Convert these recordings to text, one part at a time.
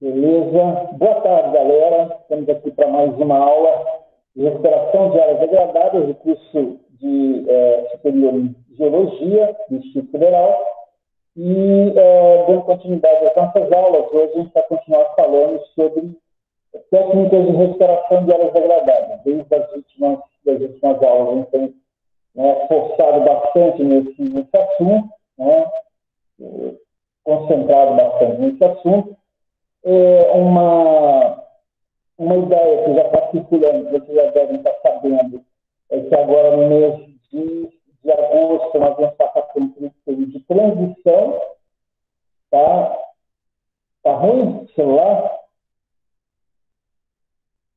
Beleza? Boa tarde, galera. Estamos aqui para mais uma aula de recuperação de áreas degradadas do curso de superior em Geologia do Instituto Federal. E, dando continuidade às nossas aulas, hoje a gente vai continuar falando sobre técnicas de recuperação de áreas degradadas. Desde as últimas aulas, a gente tem forçado bastante nesse assunto, concentrado bastante nesse assunto. Uma ideia que já está circulando, que vocês já devem estar sabendo, é que agora no mês de agosto nós vamos passar por um período de transição. Tá ruim o celular?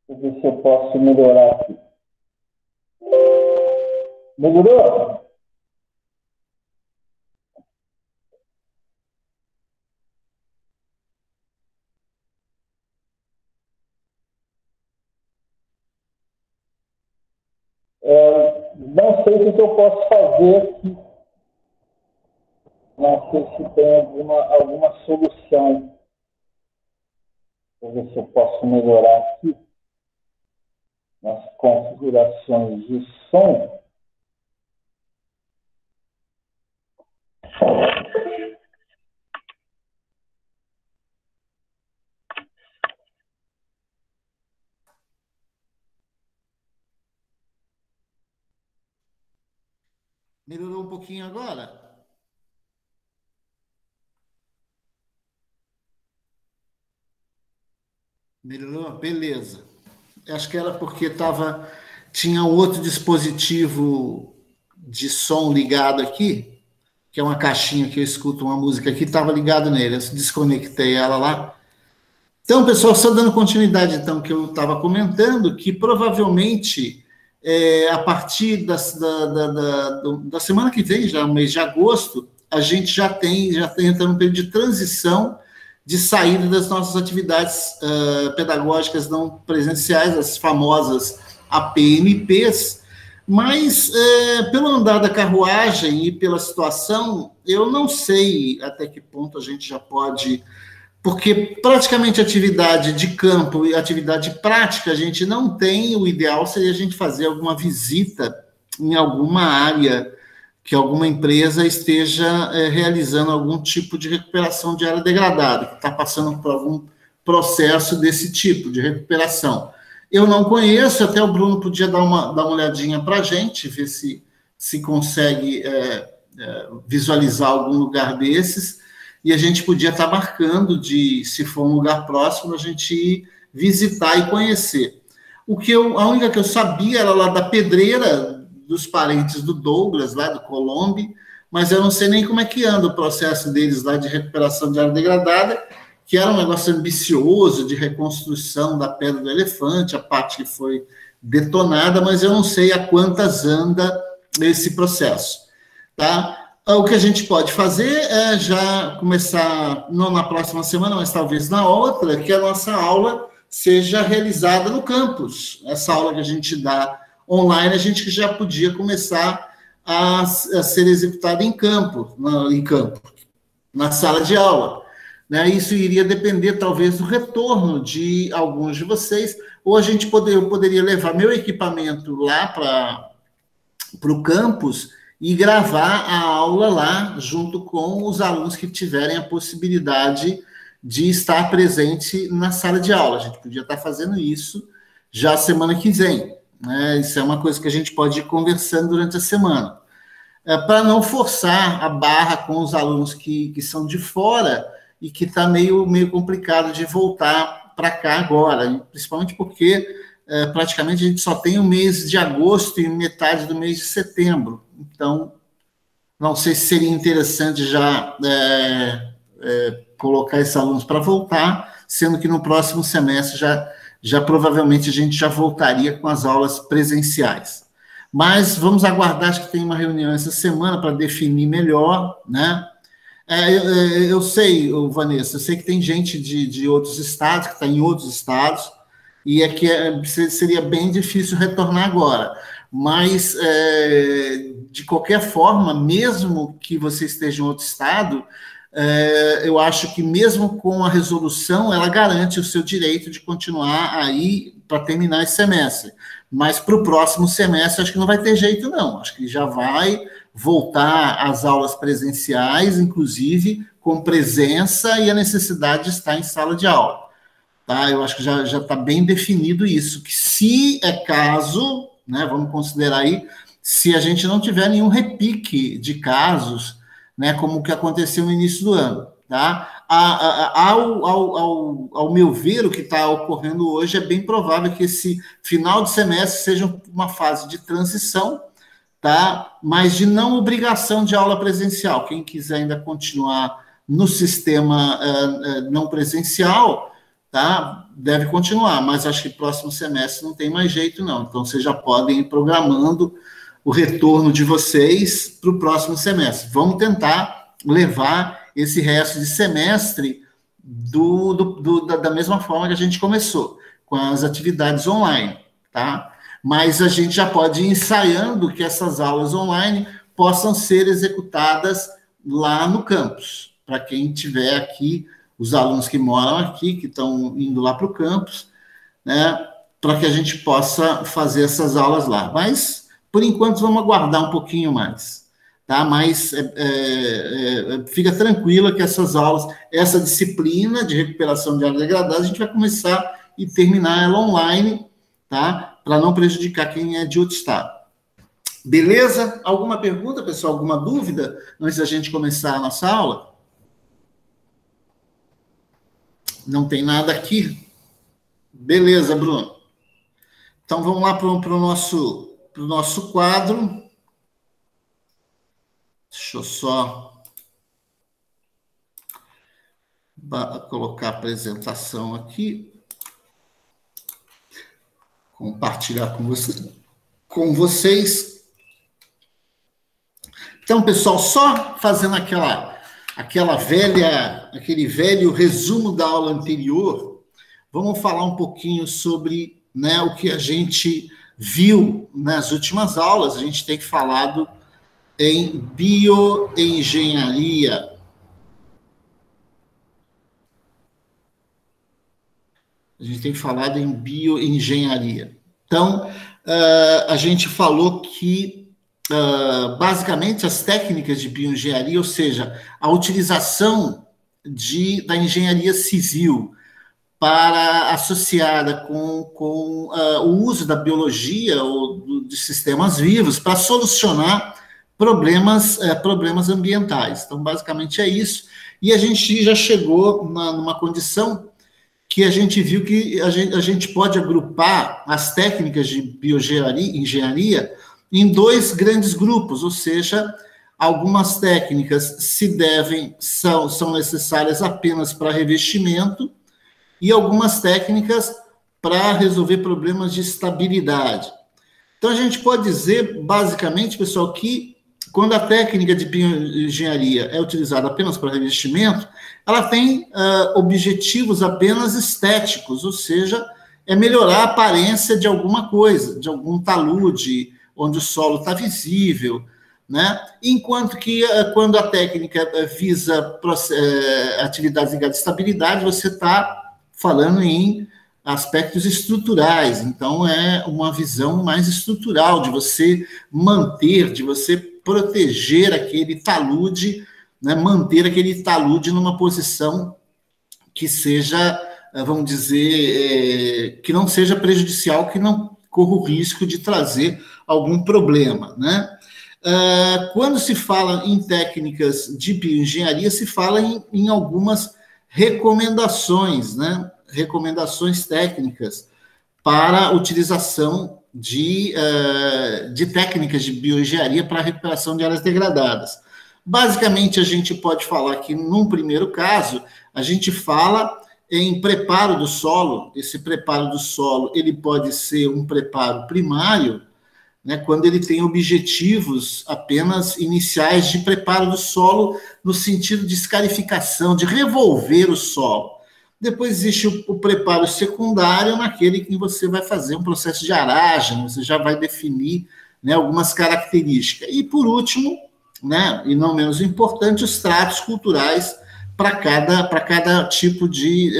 Deixa eu ver se eu posso melhorar aqui. Melhorou? Não sei o que eu posso fazer aqui. Não sei se tem alguma solução. Vou ver se eu posso melhorar aqui nas configurações de som. Melhorou um pouquinho agora? Melhorou? Beleza. Acho que era porque tinha um outro dispositivo de som ligado aqui, que é uma caixinha que eu escuto uma música aqui, estava ligado nele. Eu desconectei ela lá. Então, pessoal, só dando continuidade, então, que eu estava comentando, que provavelmente, a partir da semana que vem, já no mês de agosto, a gente já entrando num período de transição de saída das nossas atividades pedagógicas não presenciais, as famosas APMPs, mas, pelo andar da carruagem e pela situação, eu não sei até que ponto a gente já pode... Porque praticamente atividade de campo e atividade prática a gente não tem. O ideal seria a gente fazer alguma visita em alguma área que alguma empresa esteja realizando algum tipo de recuperação de área degradada, que está passando por algum processo desse tipo de recuperação. Eu não conheço, até o Bruno podia dar uma olhadinha para a gente, ver se consegue visualizar algum lugar desses, e a gente podia estar marcando se for um lugar próximo, a gente ir visitar e conhecer. A única que eu sabia era lá da Pedreira, dos parentes do Douglas, lá do Colombe, mas eu não sei nem como é que anda o processo deles lá de recuperação de área degradada, que era um negócio ambicioso de reconstrução da Pedra do Elefante, a parte que foi detonada, mas eu não sei a quantas anda esse processo, tá? O que a gente pode fazer é já começar, não na próxima semana, mas talvez na outra, que a nossa aula seja realizada no campus. Essa aula que a gente dá online, a gente já podia começar a ser executada em campo, na sala de aula. Isso iria depender, talvez, do retorno de alguns de vocês, ou eu poderia levar meu equipamento lá para o campus e gravar a aula lá, junto com os alunos que tiverem a possibilidade de estar presente na sala de aula. A gente podia estar fazendo isso já semana que vem, né? Isso é uma coisa que a gente pode ir conversando durante a semana. Para não forçar a barra com os alunos que são de fora e que está meio complicado de voltar para cá agora, principalmente porque praticamente a gente só tem o mês de agosto e metade do mês de setembro. Então, não sei se seria interessante já colocar esses alunos para voltar, sendo que no próximo semestre já provavelmente a gente já voltaria com as aulas presenciais. Mas vamos aguardar, acho que tem uma reunião essa semana para definir melhor, né? Eu sei, Vanessa, eu sei que tem gente de outros estados, que está em outros estados, e seria bem difícil retornar agora. Mas, de qualquer forma, mesmo que você esteja em outro estado, eu acho que mesmo com a resolução, ela garante o seu direito de continuar aí para terminar esse semestre. Mas para o próximo semestre, acho que não vai ter jeito, não. Acho que já vai voltar às aulas presenciais, inclusive com presença e a necessidade de estar em sala de aula. Tá? Eu acho que já está bem definido isso, que se é caso, né, vamos considerar aí, se a gente não tiver nenhum repique de casos, né, como o que aconteceu no início do ano. Tá? Ao meu ver, o que está ocorrendo hoje é bem provável que esse final de semestre seja uma fase de transição, tá? Mas de não obrigação de aula presencial. Quem quiser ainda continuar no sistema não presencial, tá? Deve continuar, mas acho que próximo semestre não tem mais jeito, não. Então, vocês já podem ir programando o retorno de vocês para o próximo semestre. Vamos tentar levar esse resto de semestre da mesma forma que a gente começou, com as atividades online, tá? Mas a gente já pode ir ensaiando que essas aulas online possam ser executadas lá no campus, para quem tiver aqui, os alunos que moram aqui, que estão indo lá para o campus, né, para que a gente possa fazer essas aulas lá. Mas, por enquanto, vamos aguardar um pouquinho mais, tá? Mas fica tranquila que essas aulas, essa disciplina de recuperação de áreas degradadas, a gente vai começar e terminar ela online, tá? Para não prejudicar quem é de outro estado. Beleza? Alguma pergunta, pessoal? Alguma dúvida antes da gente começar a nossa aula? Não tem nada aqui? Beleza, Bruno. Então, vamos lá para o nosso quadro. Deixa eu só colocar a apresentação aqui. Compartilhar com vocês. Então, pessoal, só fazendo aquele velho resumo da aula anterior, vamos falar um pouquinho sobre, né, o que a gente viu nas últimas aulas. A gente tem falado em bioengenharia. Então, a gente falou que, basicamente, as técnicas de bioengenharia, ou seja, a utilização da engenharia civil associada com o uso da biologia ou de sistemas vivos para solucionar problemas ambientais. Então, basicamente, é isso. E a gente já chegou numa condição que a gente viu que a gente pode agrupar as técnicas de bioengenharia em dois grandes grupos, ou seja, algumas técnicas são necessárias apenas para revestimento e algumas técnicas para resolver problemas de estabilidade. Então, a gente pode dizer, basicamente, pessoal, que quando a técnica de bioengenharia é utilizada apenas para revestimento, ela tem objetivos apenas estéticos, ou seja, é melhorar a aparência de alguma coisa, de algum talude, onde o solo está visível, né? Enquanto que, quando a técnica visa atividades ligadas à estabilidade, você está falando em aspectos estruturais. Então, é uma visão mais estrutural, de você manter, de você proteger aquele talude, né, manter aquele talude numa posição que seja, vamos dizer, que não seja prejudicial, que não corra o risco de trazer algum problema, né? Quando se fala em técnicas de bioengenharia, se fala em algumas recomendações, né? Recomendações técnicas para a utilização de técnicas de bioengenharia para a recuperação de áreas degradadas. Basicamente, a gente pode falar que, num primeiro caso, a gente fala em preparo do solo. Esse preparo do solo, ele pode ser um preparo primário, né, quando ele tem objetivos apenas iniciais de preparo do solo, no sentido de escarificação, de revolver o solo. Depois existe o preparo secundário, naquele que você vai fazer um processo de aragem, você já vai definir, né, algumas características. E, por último, né, e não menos importante, os tratos culturais para cada tipo de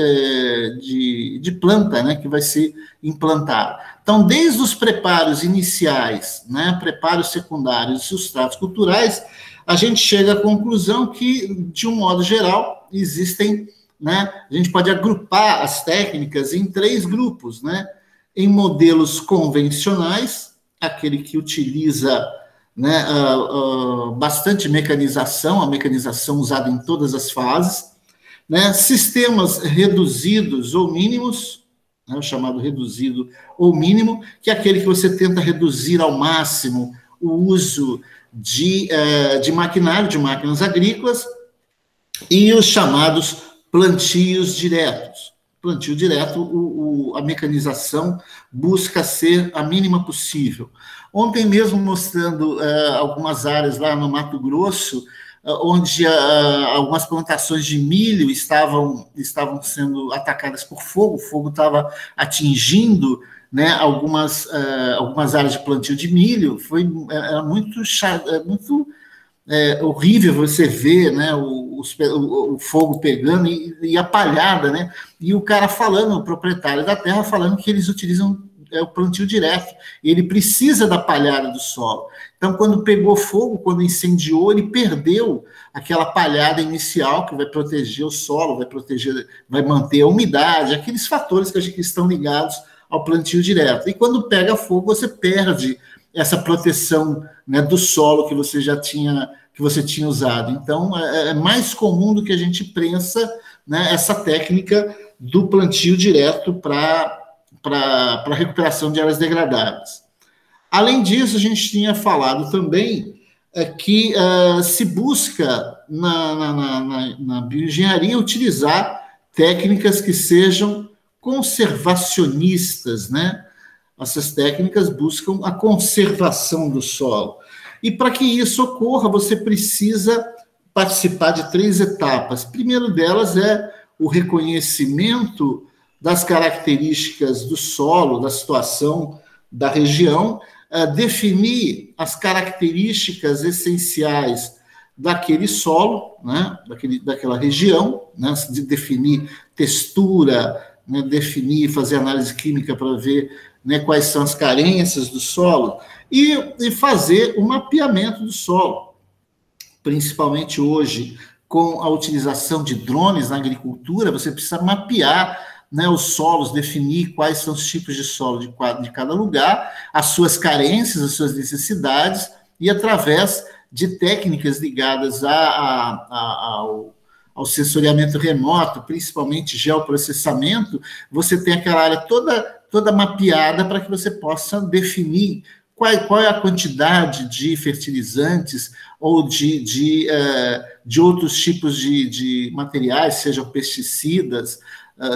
planta, né, que vai ser implantado. Então, desde os preparos iniciais, né, preparos secundários e substratos culturais, a gente chega à conclusão que, de um modo geral, existem, né, a gente pode agrupar as técnicas em 3 grupos, né, em modelos convencionais, aquele que utiliza, né, bastante mecanização, a mecanização usada em todas as fases, né, sistemas reduzidos ou mínimos, né, o chamado reduzido ou mínimo, que é aquele que você tenta reduzir ao máximo o uso de maquinário, de máquinas agrícolas, e os chamados plantios diretos. Plantio direto, a mecanização busca ser a mínima possível. Ontem mesmo mostrando algumas áreas lá no Mato Grosso, onde algumas plantações de milho estavam sendo atacadas por fogo, o fogo estava atingindo, né, algumas áreas de plantio de milho, era muito chato, muito horrível você ver, né, o fogo pegando e a palhada, né, e o cara falando, o proprietário da terra falando que eles utilizam o plantio direto, e ele precisa da palhada do solo. Então, quando pegou fogo, quando incendiou, ele perdeu aquela palhada inicial que vai proteger o solo, vai manter a umidade, aqueles fatores que estão ligados ao plantio direto. E quando pega fogo, você perde essa proteção, né, do solo que você tinha usado. Então, é mais comum do que a gente pensa, né, essa técnica do plantio direto para recuperação de áreas degradadas. Além disso, a gente tinha falado também que se busca na bioengenharia utilizar técnicas que sejam conservacionistas, né? Essas técnicas buscam a conservação do solo. E para que isso ocorra, você precisa participar de 3 etapas. A primeira delas é o reconhecimento das características do solo, da situação da região, definir as características essenciais daquele solo, né, daquela região, né, de definir textura, né, fazer análise química para ver, né, quais são as carências do solo, e fazer o mapeamento do solo, principalmente hoje, com a utilização de drones na agricultura, você precisa mapear, né, os solos, definir quais são os tipos de solo de cada lugar, as suas carências, as suas necessidades, e através de técnicas ligadas ao sensoriamento remoto, principalmente geoprocessamento, você tem aquela área toda mapeada para que você possa definir qual é a quantidade de fertilizantes ou de outros tipos de materiais, sejam pesticidas,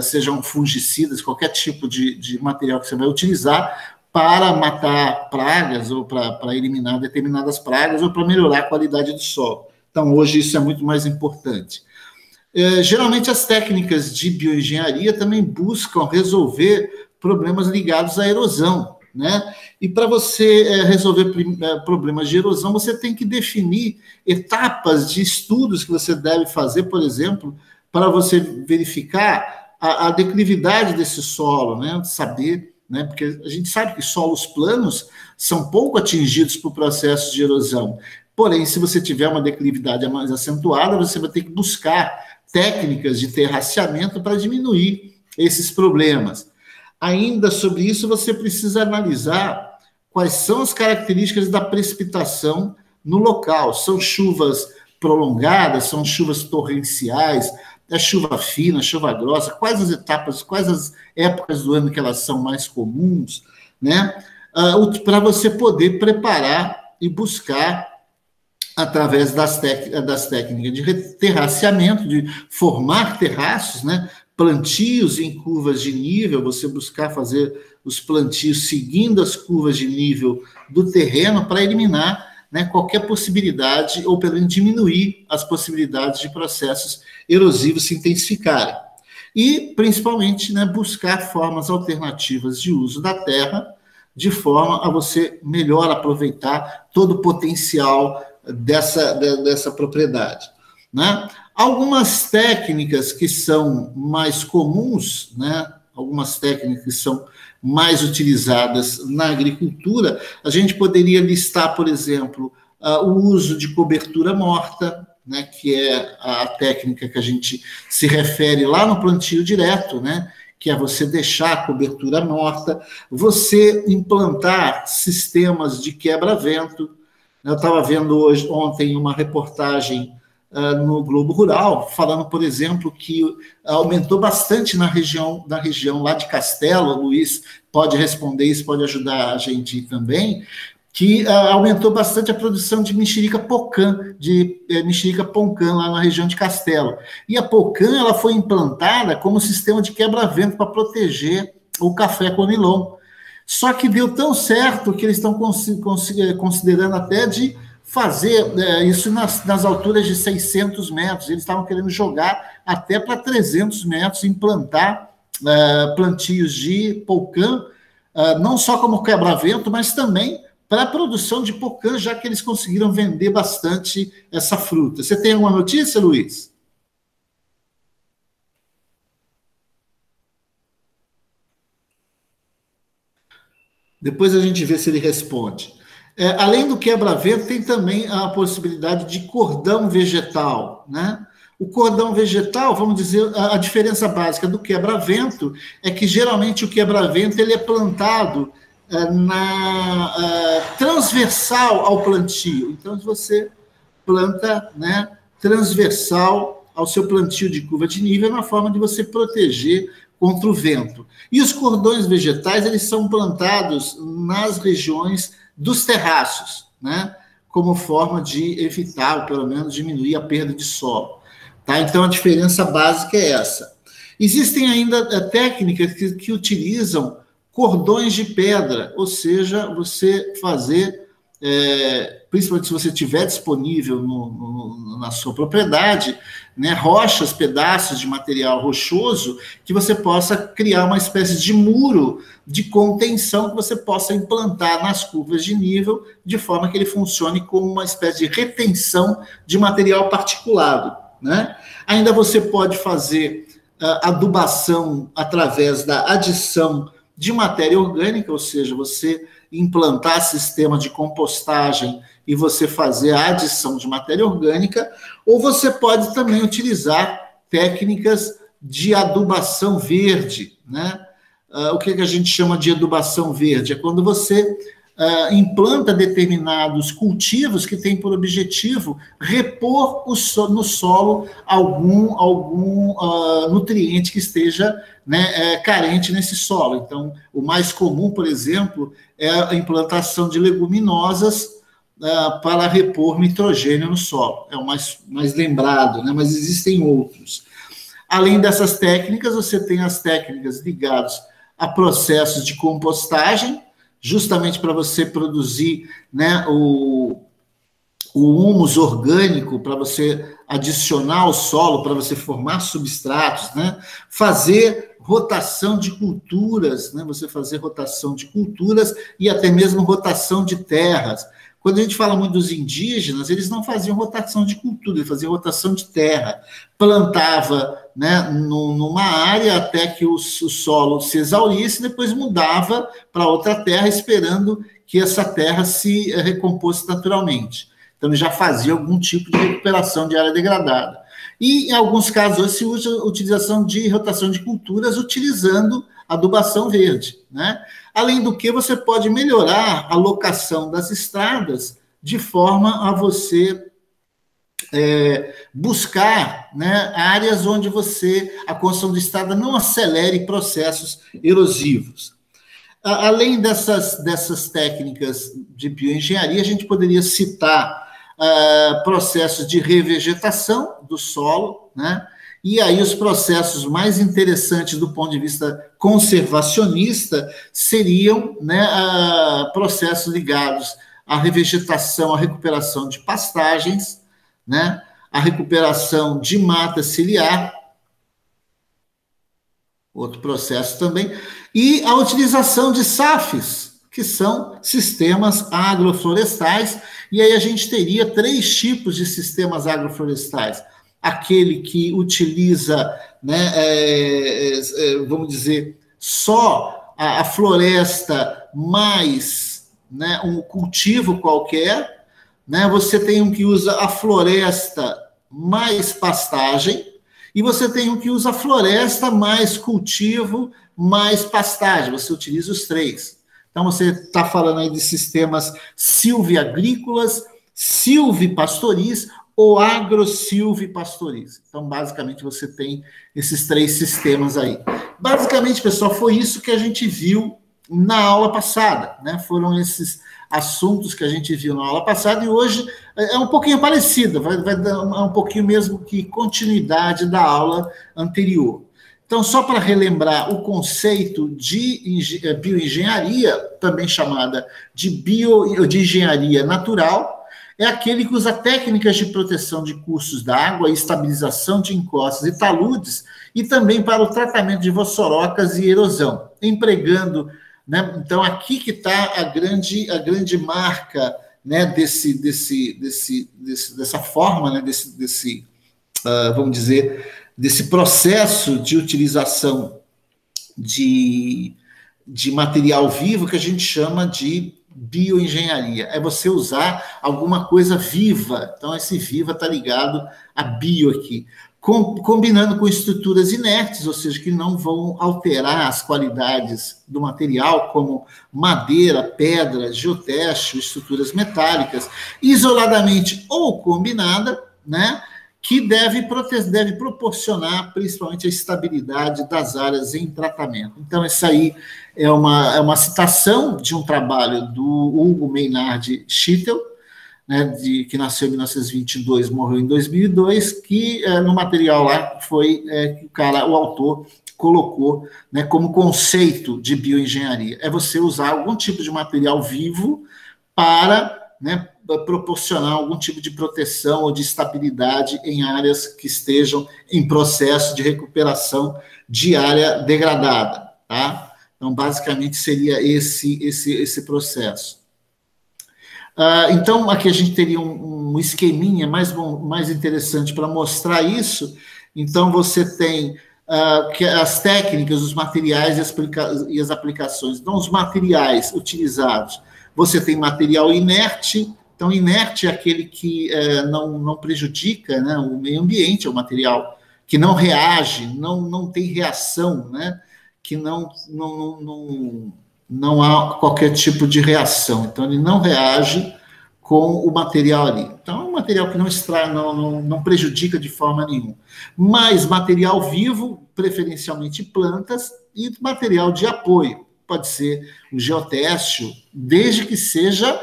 sejam fungicidas, qualquer tipo de material que você vai utilizar para matar pragas ou para eliminar determinadas pragas ou para melhorar a qualidade do solo. Então, hoje isso é muito mais importante. Geralmente, as técnicas de bioengenharia também buscam resolver problemas ligados à erosão, né? E para você resolver problemas de erosão, você tem que definir etapas de estudos que você deve fazer, por exemplo, para você verificar a declividade desse solo, né? Saber, né? Porque a gente sabe que solos planos são pouco atingidos por processos de erosão. Porém, se você tiver uma declividade mais acentuada, você vai ter que buscar técnicas de terraceamento para diminuir esses problemas. Ainda sobre isso, você precisa analisar quais são as características da precipitação no local. São chuvas prolongadas, são chuvas torrenciais, é chuva fina, chuva grossa, quais as etapas, quais as épocas do ano que elas são mais comuns, né? Para você poder preparar e buscar, através das técnicas de terraceamento, de formar terraços, né? Plantios em curvas de nível, você buscar fazer os plantios seguindo as curvas de nível do terreno para eliminar, né, qualquer possibilidade, ou pelo menos diminuir as possibilidades de processos erosivos se intensificarem. E, principalmente, né, buscar formas alternativas de uso da terra, de forma a você melhor aproveitar todo o potencial dessa propriedade. né? Algumas técnicas que são mais comuns, né? Algumas técnicas que são mais utilizadas na agricultura, a gente poderia listar, por exemplo, o uso de cobertura morta, né, que é a técnica que a gente se refere lá no plantio direto, né, que é você deixar a cobertura morta, você implantar sistemas de quebra-vento. Eu estava vendo ontem uma reportagem no Globo Rural, falando, por exemplo, que aumentou bastante na região lá de Castelo. O Luiz pode responder isso, pode ajudar a gente também, que aumentou bastante a produção de mexerica pocã, mexerica poncã lá na região de Castelo. E a pocã, ela foi implantada como sistema de quebra-vento para proteger o café conilon. Só que deu tão certo que eles estão considerando até de fazer isso nas alturas de 600 metros. Eles estavam querendo jogar até para 300 metros, implantar plantios de pocã, não só como quebra-vento, mas também para a produção de pocã, já que eles conseguiram vender bastante essa fruta. Você tem alguma notícia, Luiz? Depois a gente vê se ele responde. Além do quebra-vento, tem também a possibilidade de cordão vegetal, né? O cordão vegetal, vamos dizer, a diferença básica do quebra-vento é que geralmente o quebra-vento ele é plantado transversal ao plantio. Então, se você planta, né, transversal ao seu plantio de curva de nível, é uma forma de você proteger contra o vento. E os cordões vegetais, eles são plantados nas regiões dos terraços, né, como forma de evitar, ou pelo menos diminuir a perda de solo. Tá? Então, a diferença básica é essa. Existem ainda técnicas que utilizam cordões de pedra, ou seja, você fazer, principalmente se você tiver disponível na sua propriedade, né, rochas, pedaços de material rochoso, que você possa criar uma espécie de muro de contenção que você possa implantar nas curvas de nível, de forma que ele funcione como uma espécie de retenção de material particulado, né? Ainda você pode fazer adubação através da adição de matéria orgânica, ou seja, você implantar sistema de compostagem e você fazer a adição de matéria orgânica, ou você pode também utilizar técnicas de adubação verde, né? O que a gente chama de adubação verde? É quando você implanta determinados cultivos que têm por objetivo repor no solo algum nutriente que esteja, né, carente nesse solo. Então, o mais comum, por exemplo, é a implantação de leguminosas para repor nitrogênio no solo. É o mais lembrado, né, mas existem outros. Além dessas técnicas, você tem as técnicas ligadas a processos de compostagem, justamente para você produzir, né, o humus orgânico, para você adicionar ao solo, para você formar substratos, né, fazer rotação de culturas, né, você fazer rotação de culturas e até mesmo rotação de terras. Quando a gente fala muito dos indígenas, eles não faziam rotação de cultura, eles faziam rotação de terra. Plantava, né, numa área até que o solo se exaurisse, e depois mudava para outra terra, esperando que essa terra se recomposse naturalmente. Então, ele já fazia algum tipo de recuperação de área degradada. E, em alguns casos, se usa a utilização de rotação de culturas utilizando adubação verde, né? Além do que, você pode melhorar a locação das estradas de forma a você buscar, né, áreas onde a construção de estrada não acelere processos erosivos. Além dessas técnicas de bioengenharia, a gente poderia citar processos de revegetação do solo, né? E aí os processos mais interessantes do ponto de vista conservacionista seriam, né, processos ligados à revegetação, à recuperação de pastagens, né, à recuperação de mata ciliar, outro processo também, e a utilização de SAFs, que são sistemas agroflorestais, e aí a gente teria 3 tipos de sistemas agroflorestais. aquele que utiliza, né, vamos dizer, só a floresta mais, né, um cultivo qualquer, né? Você tem um que usa a floresta mais pastagem, e você tem um que usa a floresta mais cultivo, mais pastagem. Você utiliza os três. Então, você está falando aí de sistemas silviagrícolas, silvipastoris ou agro-silvipastoris. Então, basicamente, você tem esses três sistemas aí. Basicamente, pessoal, foi isso que a gente viu na aula passada, né? Foram esses assuntos que a gente viu na aula passada, e hoje é um pouquinho parecido, vai dar um pouquinho mesmo que continuidade da aula anterior. Então, só para relembrar o conceito de bioengenharia, também chamada de engenharia natural, é aquele que usa técnicas de proteção de cursos d'água e estabilização de encostas e taludes, e também para o tratamento de vossorocas e erosão, empregando, né? Então, aqui que está a grande marca, né, dessa forma, né, vamos dizer, desse processo de utilização de material vivo que a gente chama de bioengenharia. É você usar alguma coisa viva. Então, esse viva está ligado a bio aqui. Combinando com estruturas inertes, ou seja, que não vão alterar as qualidades do material, como madeira, pedra, geotextil, estruturas metálicas, isoladamente ou combinada, né, que deve proporcionar principalmente a estabilidade das áreas em tratamento. Então, isso aí é uma citação de um trabalho do Hugo Maynard Schittel, né, que nasceu em 1922, morreu em 2002, que no material lá foi o autor colocou, né, como conceito de bioengenharia. É você usar algum tipo de material vivo para, né, proporcionar algum tipo de proteção ou de estabilidade em áreas que estejam em processo de recuperação de área degradada, tá? Então, basicamente, seria esse processo. Então, aqui a gente teria um esqueminha mais interessante para mostrar isso. Então, você tem as técnicas, os materiais e as aplicações. Então, os materiais utilizados, você tem material inerte. Então, inerte é aquele que não prejudica, né, o meio ambiente, é o material que não reage, não tem reação, né, que não há qualquer tipo de reação. Então, ele não reage com o material ali. Então, é um material que não prejudica de forma nenhuma. Mas material vivo, preferencialmente plantas, e material de apoio. Pode ser o geotextil, desde que seja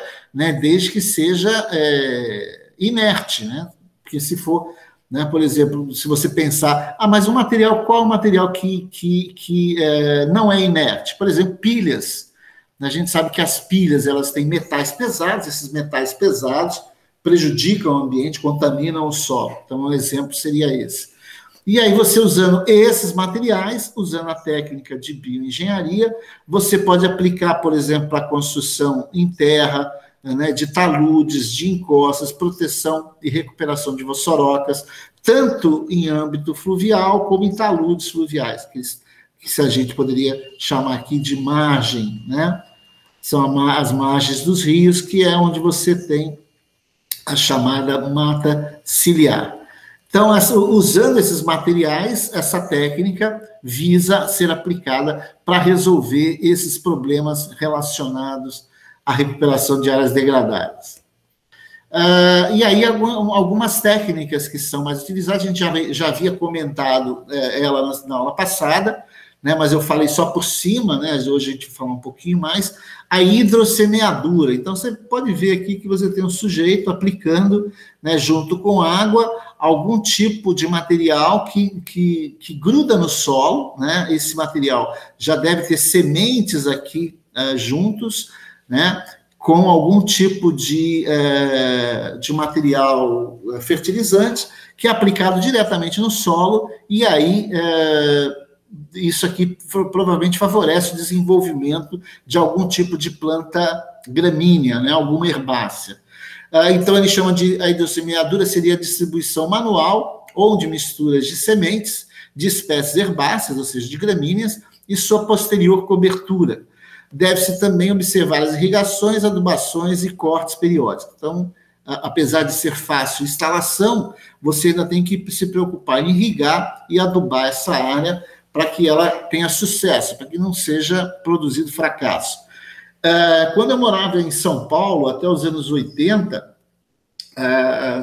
inerte, né? Porque se for, né, por exemplo, se você pensar, mas qual o material que não é inerte? Por exemplo, pilhas. A gente sabe que as pilhas, elas têm metais pesados, esses metais pesados prejudicam o ambiente, contaminam o solo. Então, um exemplo seria esse. E aí, você usando esses materiais, usando a técnica de bioengenharia, você pode aplicar, por exemplo, para a construção em terra, né, de taludes, de encostas, proteção e recuperação de vossorocas, tanto em âmbito fluvial como em taludes fluviais, que a gente poderia chamar aqui de margem, né? São as margens dos rios, que é onde você tem a chamada mata ciliar. Então, usando esses materiais, essa técnica visa ser aplicada para resolver esses problemas relacionados à recuperação de áreas degradadas. E aí, algumas técnicas que são mais utilizadas, a gente já havia comentado ela na aula passada, né, mas eu falei só por cima, né, hoje a gente vai falar um pouquinho mais, a hidrossemeadura. Então, você pode ver aqui que você tem um sujeito aplicando, né, junto com água, algum tipo de material que gruda no solo, né, esse material já deve ter sementes aqui juntos, né, com algum tipo de material fertilizante, que é aplicado diretamente no solo, e aí isso aqui provavelmente favorece o desenvolvimento de algum tipo de planta gramínea, né, alguma herbácea. Então, ele chama a hidrossemeadura seria a distribuição manual ou de misturas de sementes, de espécies herbáceas, ou seja, de gramíneas, e sua posterior cobertura. Deve-se também observar as irrigações, adubações e cortes periódicos. Então, apesar de ser fácil a instalação, você ainda tem que se preocupar em irrigar e adubar essa área para que ela tenha sucesso, para que não seja produzido fracasso. Quando eu morava em São Paulo, até os anos 80,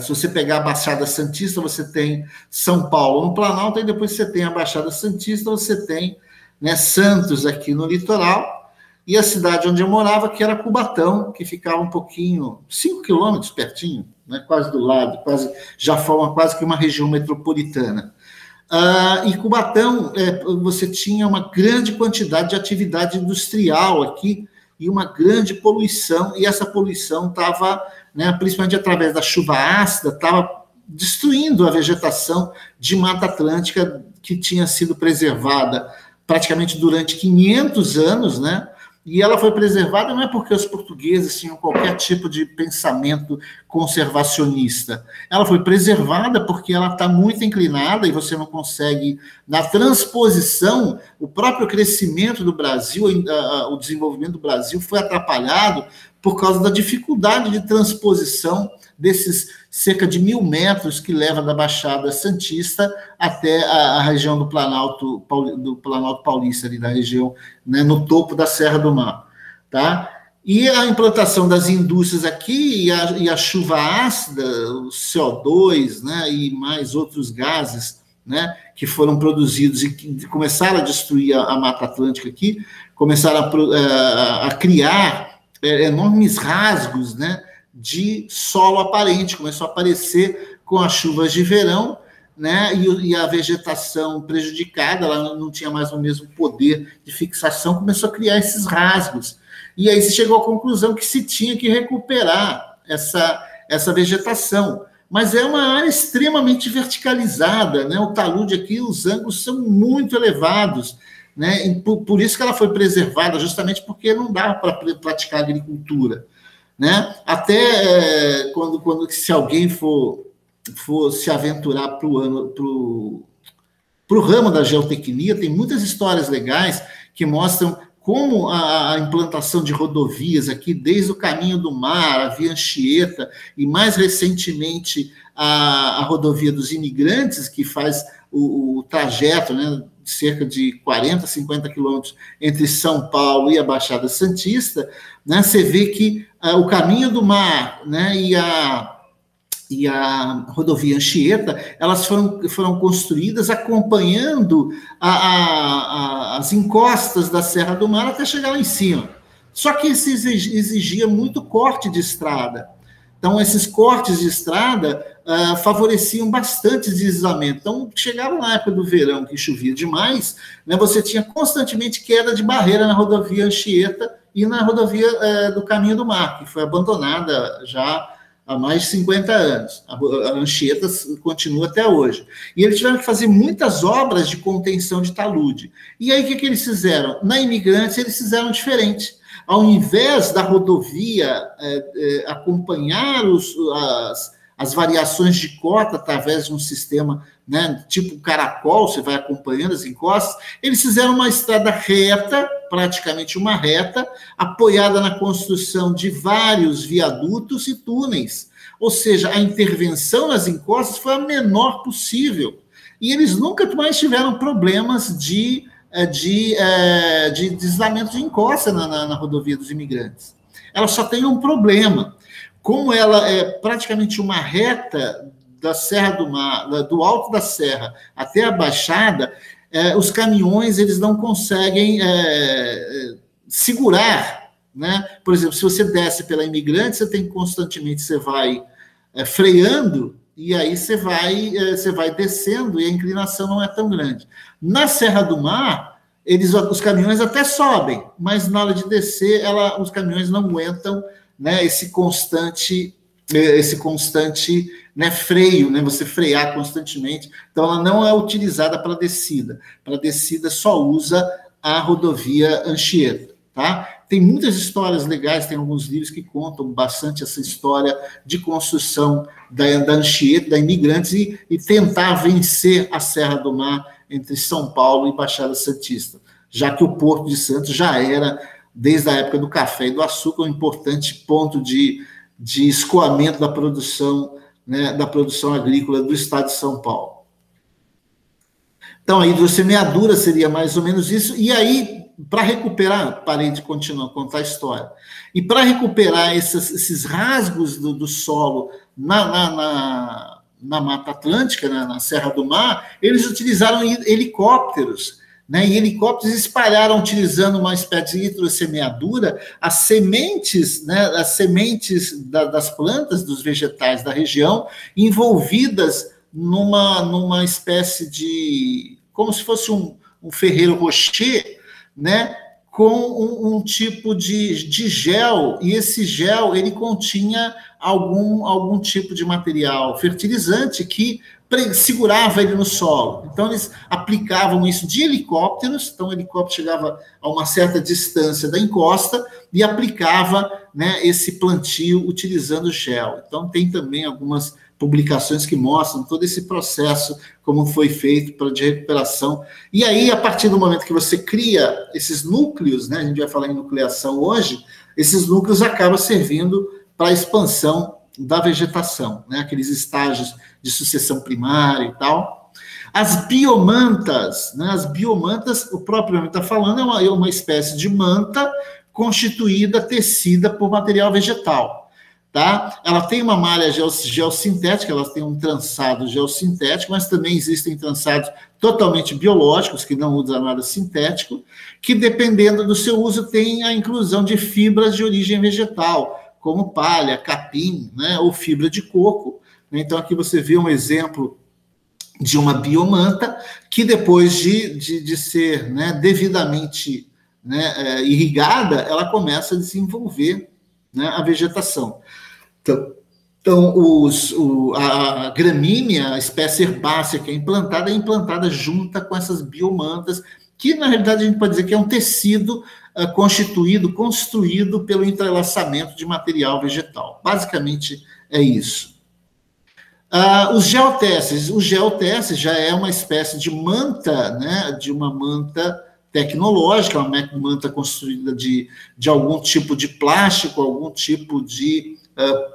se você pegar a Baixada Santista, você tem São Paulo no Planalto, e depois você tem a Baixada Santista, você tem, né, Santos aqui no litoral, e a cidade onde eu morava, que era Cubatão, que ficava um pouquinho, 5 quilômetros pertinho, né, quase do lado, já forma quase que uma região metropolitana. Em Cubatão, você tinha uma grande quantidade de atividade industrial aqui, e uma grande poluição, e essa poluição estava, né, principalmente através da chuva ácida, estava destruindo a vegetação de Mata Atlântica que tinha sido preservada praticamente durante 500 anos, né? E ela foi preservada não é porque os portugueses tinham qualquer tipo de pensamento conservacionista. Ela foi preservada porque ela está muito inclinada e você não consegue, na transposição, o próprio crescimento do Brasil, o desenvolvimento do Brasil foi atrapalhado por causa da dificuldade de transposição desses cerca de 1.000 metros que leva da Baixada Santista até a região do Planalto Paulista, ali da região, né, no topo da Serra do Mar, tá? E a implantação das indústrias aqui e a chuva ácida, o CO2, né, e mais outros gases, né, que foram produzidos e que começaram a destruir a Mata Atlântica aqui, começaram a criar enormes rasgos, né, de solo aparente, começou a aparecer com as chuvas de verão, né, e a vegetação prejudicada, ela não tinha mais o mesmo poder de fixação, começou a criar esses rasgos. E aí se chegou à conclusão que se tinha que recuperar essa vegetação. Mas é uma área extremamente verticalizada, né? O talude aqui, os ângulos são muito elevados, né? Por isso que ela foi preservada, justamente porque não dava para praticar agricultura. Né? Até quando se alguém for se aventurar para o ramo da geotecnia, tem muitas histórias legais que mostram como a implantação de rodovias aqui, desde o Caminho do Mar, a Via Anchieta, e mais recentemente a rodovia dos imigrantes, que faz o trajeto, né, de cerca de 40, 50 quilômetros entre São Paulo e a Baixada Santista, né, você vê que o Caminho do Mar, né, e a rodovia Anchieta, elas foram construídas acompanhando as encostas da Serra do Mar até chegar lá em cima. Só que isso exigia muito corte de estrada. Então, esses cortes de estrada favoreciam bastante deslizamento. Então, chegava na época do verão, que chovia demais, né, você tinha constantemente queda de barreira na rodovia Anchieta e na rodovia do Caminho do Mar, que foi abandonada já há mais de 50 anos. A Anchieta continua até hoje. E eles tiveram que fazer muitas obras de contenção de talude. E aí, o que eles fizeram? Na Imigrantes, eles fizeram diferente. Ao invés da rodovia acompanhar as variações de cota através de um sistema, né, tipo caracol, você vai acompanhando as encostas, eles fizeram uma estrada reta, praticamente uma reta, apoiada na construção de vários viadutos e túneis. Ou seja, a intervenção nas encostas foi a menor possível. E eles nunca mais tiveram problemas de deslizamento de encosta na rodovia dos Imigrantes. Ela só tem um problema. Como ela é praticamente uma reta da Serra do Mar, do alto da serra até a Baixada, os caminhões eles não conseguem segurar, né? Por exemplo, se você desce pela Imigrante, você tem constantemente, você vai freando, e aí você vai descendo, e a inclinação não é tão grande. Na Serra do Mar, os caminhões até sobem, mas na hora de descer, os caminhões não aguentam, né, esse constante, né, freio, né, você frear constantemente. Então, ela não é utilizada para descida. Para descida, só usa a rodovia Anchieta, tá? Tem muitas histórias legais, tem alguns livros que contam bastante essa história de construção da Anchieta, da Imigrantes, e tentar vencer a Serra do Mar entre São Paulo e Baixada Santista, já que o Porto de Santos já era, desde a época do café e do açúcar, um importante ponto de escoamento da produção, né, da produção agrícola do estado de São Paulo. Então, a hidrossemeadura seria mais ou menos isso, e aí, para recuperar, parei de continuar a contar a história, e para recuperar esses rasgos do solo na Mata Atlântica, na Serra do Mar, eles utilizaram helicópteros, né, e helicópteros espalharam, utilizando uma espécie de hidrossemeadura, as sementes, né, das plantas, dos vegetais da região, envolvidas numa espécie de, como se fosse um Ferrero Rocher, né, com um tipo de gel, e esse gel ele continha algum tipo de material fertilizante que segurava ele no solo. Então, eles aplicavam isso de helicópteros, então o helicóptero chegava a uma certa distância da encosta e aplicava, né, esse plantio utilizando gel. Então, tem também algumas publicações que mostram todo esse processo, como foi feito de recuperação. E aí, a partir do momento que você cria esses núcleos, né, a gente vai falar em nucleação hoje, esses núcleos acabam servindo para a expansão da vegetação, né, aqueles estágios de sucessão primária e tal. As biomantas, né, o próprio nome está falando, é uma espécie de manta constituída, tecida por material vegetal. Tá? Ela tem uma malha geossintética, ela tem um trançado geossintético, mas também existem trançados totalmente biológicos, que não usam nada sintético, que, dependendo do seu uso, tem a inclusão de fibras de origem vegetal, como palha, capim, né, ou fibra de coco. Então, aqui você vê um exemplo de uma biomanta, que depois de ser, né, devidamente, né, irrigada, ela começa a desenvolver, né, a vegetação. Então a gramínea, a espécie herbácea que é implantada junta com essas biomantas, que na realidade a gente pode dizer que é um tecido construído pelo entrelaçamento de material vegetal. Basicamente é isso. Os geotestes. O geoteste já é uma espécie de manta, né, de uma manta tecnológica, uma manta construída de algum tipo de plástico, algum tipo de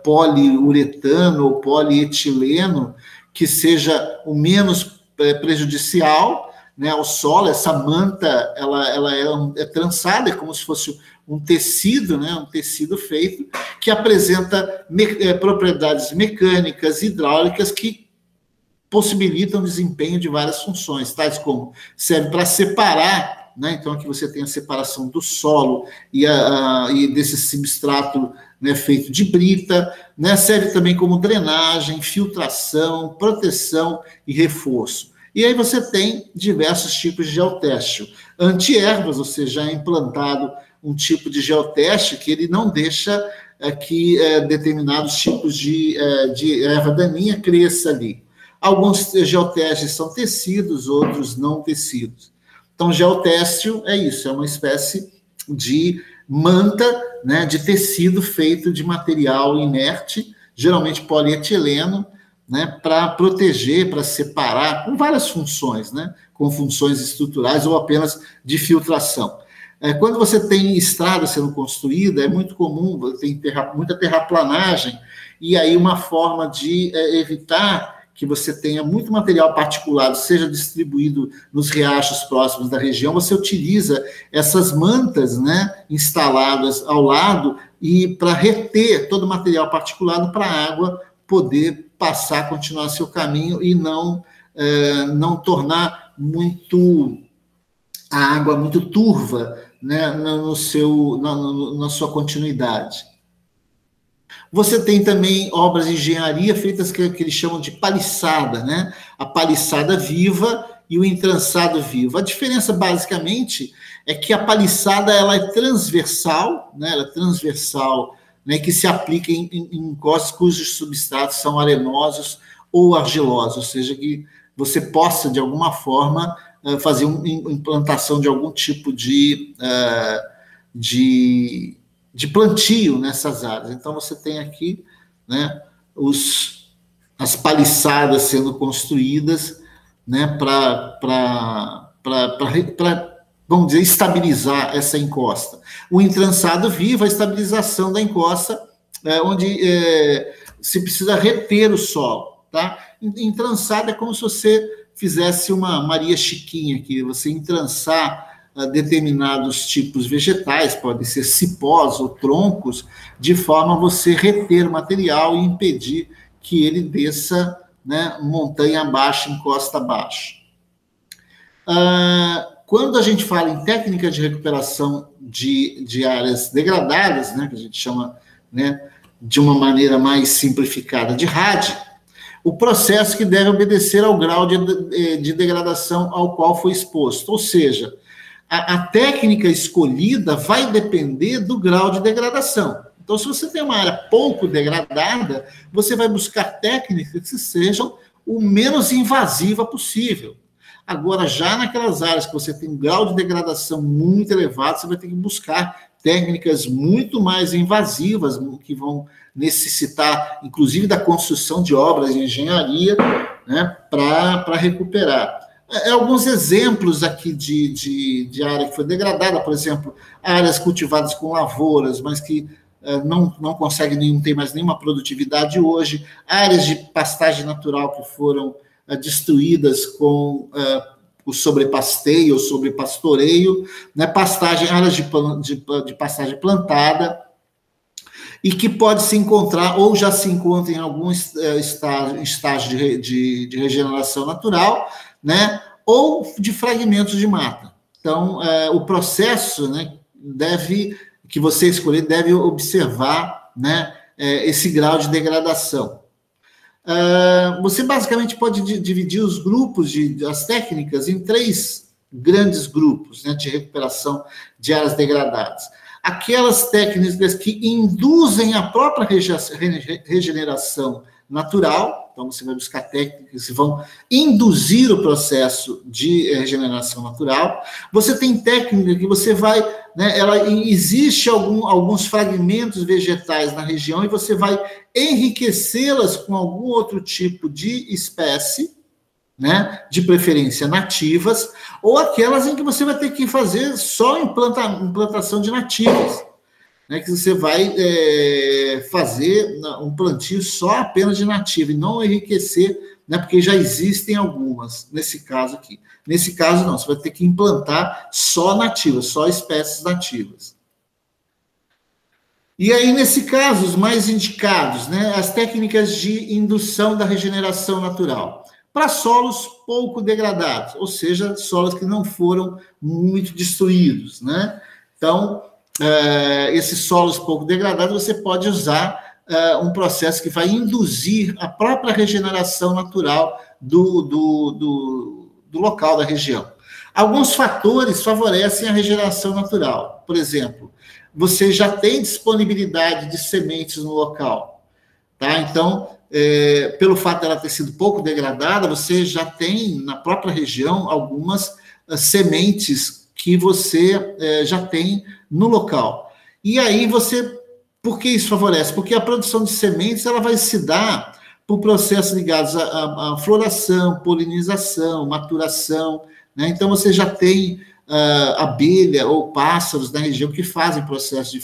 poliuretano ou polietileno, que seja o menos prejudicial, né, ao solo. Essa manta ela é trançada, é como se fosse um tecido, né, um tecido feito, que apresenta propriedades mecânicas, hidráulicas, que possibilitam o desempenho de várias funções, tais como serve para separar, né, então aqui você tem a separação do solo e desse substrato, né, feito de brita, né, serve também como drenagem, filtração, proteção e reforço. E aí você tem diversos tipos de geoteste. Anti-ervas, ou seja, é implantado um tipo de geoteste que ele não deixa que determinados tipos de erva daninha cresça ali. Alguns geotestes são tecidos, outros não tecidos. Então, geotéstio é isso, é uma espécie de manta, né, de tecido feito de material inerte, geralmente polietileno, né, para proteger, para separar, com várias funções, né, com funções estruturais ou apenas de filtração. Quando você tem estrada sendo construída, é muito comum, tem muita terraplanagem, e aí uma forma de evitar que você tenha muito material particulado, seja distribuído nos riachos próximos da região, você utiliza essas mantas, né, instaladas ao lado, e para reter todo o material particulado para a água poder passar, continuar seu caminho e não tornar a água muito turva, né, na sua continuidade. Você tem também obras de engenharia feitas que eles chamam de paliçada, né? A paliçada viva e o entrançado vivo. A diferença, basicamente, é que a paliçada ela é transversal, né? Ela é transversal, né? Que se aplica em encostas cujos substratos são arenosos ou argilosos, ou seja, que você possa, de alguma forma, fazer uma implantação de algum tipo de de plantio nessas áreas. Então, você tem aqui, né, as paliçadas sendo construídas, né, para, vamos dizer, estabilizar essa encosta. O entrançado vivo, a estabilização da encosta, onde se precisa reter o solo, tá? Entrançado é como se você fizesse uma Maria Chiquinha aqui, você entrançar determinados tipos vegetais, podem ser cipós ou troncos, de forma a você reter o material e impedir que ele desça, né, montanha abaixo, encosta abaixo. Quando a gente fala em técnica de recuperação de áreas degradadas, né, que a gente chama, né, de uma maneira mais simplificada de RAD, o processo que deve obedecer ao grau de degradação ao qual foi exposto. Ou seja, a técnica escolhida vai depender do grau de degradação. Então, se você tem uma área pouco degradada, você vai buscar técnicas que sejam o menos invasiva possível. Agora, já naquelas áreas que você tem um grau de degradação muito elevado, você vai ter que buscar técnicas muito mais invasivas, que vão necessitar, inclusive, da construção de obras de engenharia, né, para recuperar. Alguns exemplos aqui de área que foi degradada, por exemplo, áreas cultivadas com lavouras, mas que não conseguem, não tem mais nenhuma produtividade hoje, áreas de pastagem natural que foram destruídas com o sobrepasteio ou sobrepastoreio, né, áreas de pastagem plantada, e que pode se encontrar, ou já se encontra em algum estágio de regeneração natural, né, ou de fragmentos de mata. Então, o processo, né, que você escolher deve observar, né, esse grau de degradação. Você basicamente pode dividir os grupos, as técnicas, em 3 grandes grupos, né, de recuperação de áreas degradadas. Aquelas técnicas que induzem a própria regeneração natural, então você vai buscar técnicas que vão induzir o processo de regeneração natural. Você tem técnica que você vai, né, existe alguns fragmentos vegetais na região e você vai enriquecê-las com algum outro tipo de espécie, né, de preferência nativas, ou aquelas em que você vai ter que fazer só implantação de nativas, né, que você vai fazer um plantio só apenas de nativa, e não enriquecer, né, porque já existem algumas, nesse caso aqui. Nesse caso, não, você vai ter que implantar só nativas, só espécies nativas. E aí, nesse caso, os mais indicados, né, as técnicas de indução da regeneração natural. Para solos pouco degradados, ou seja, solos que não foram muito destruídos, né? Então, esses solos pouco degradados, você pode usar um processo que vai induzir a própria regeneração natural do local, da região. Alguns fatores favorecem a regeneração natural. Por exemplo, você já tem disponibilidade de sementes no local, tá? Então, pelo fato dela ter sido pouco degradada, você já tem na própria região algumas sementes que você já tem no local. E aí por que isso favorece? Porque a produção de sementes ela vai se dar por processos ligados à floração, polinização, maturação, né? Então você já tem abelha ou pássaros na região que fazem processo de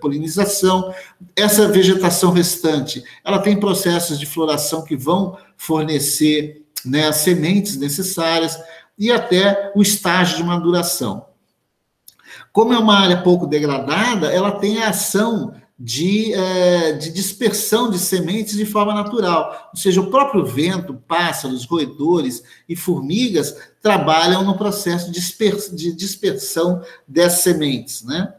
polinização. Essa vegetação restante, ela tem processos de floração que vão fornecer, né, as sementes necessárias e até o estágio de maduração. Como é uma área pouco degradada, ela tem a ação de dispersão de sementes de forma natural. Ou seja, o próprio vento, pássaros, roedores e formigas trabalham no processo de dispersão dessas sementes, né?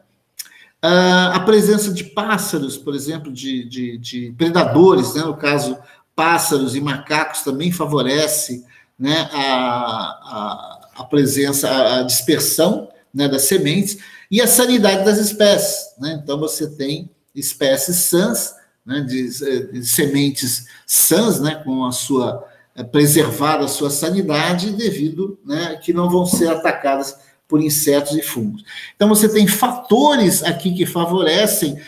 A presença de pássaros, por exemplo, de predadores, né? No caso, pássaros e macacos também favorece, né, a presença, a dispersão, né, das sementes e a sanidade das espécies, né? Então, você tem espécies sãs, né, de sementes sãs, né, com a sua preservada a sua sanidade, devido, né, que não vão ser atacadas por insetos e fungos. Então, você tem fatores aqui que favorecem,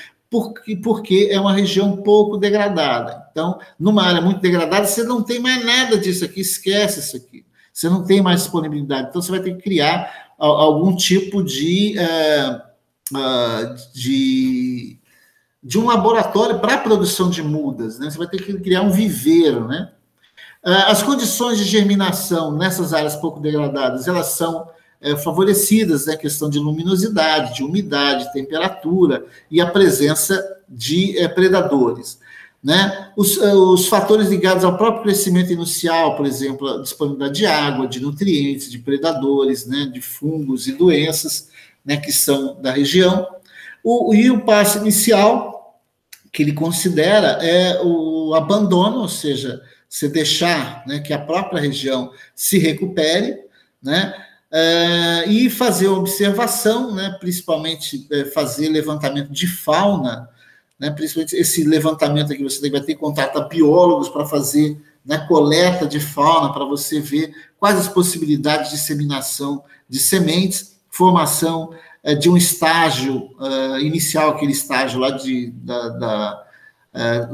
porque é uma região pouco degradada. Então, numa área muito degradada, você não tem mais nada disso aqui, esquece isso aqui. Você não tem mais disponibilidade. Então, você vai ter que criar algum tipo de um laboratório para a produção de mudas, né? Você vai ter que criar um viveiro, né? As condições de germinação nessas áreas pouco degradadas, elas são favorecidas, né? Questão de luminosidade, de umidade, temperatura e a presença de predadores, né? Os fatores ligados ao próprio crescimento inicial, por exemplo, a disponibilidade de água, de nutrientes, de predadores, né? De fungos e doenças, né? Que são da região. E o passo inicial, que ele considera, é o abandono, ou seja, você deixar, né, que a própria região se recupere, né, e fazer observação, né, principalmente fazer levantamento de fauna, né, principalmente esse levantamento aqui, você vai ter que contratar biólogos para fazer, né, coleta de fauna, para você ver quais as possibilidades de disseminação de sementes, formação de um estágio inicial, aquele estágio lá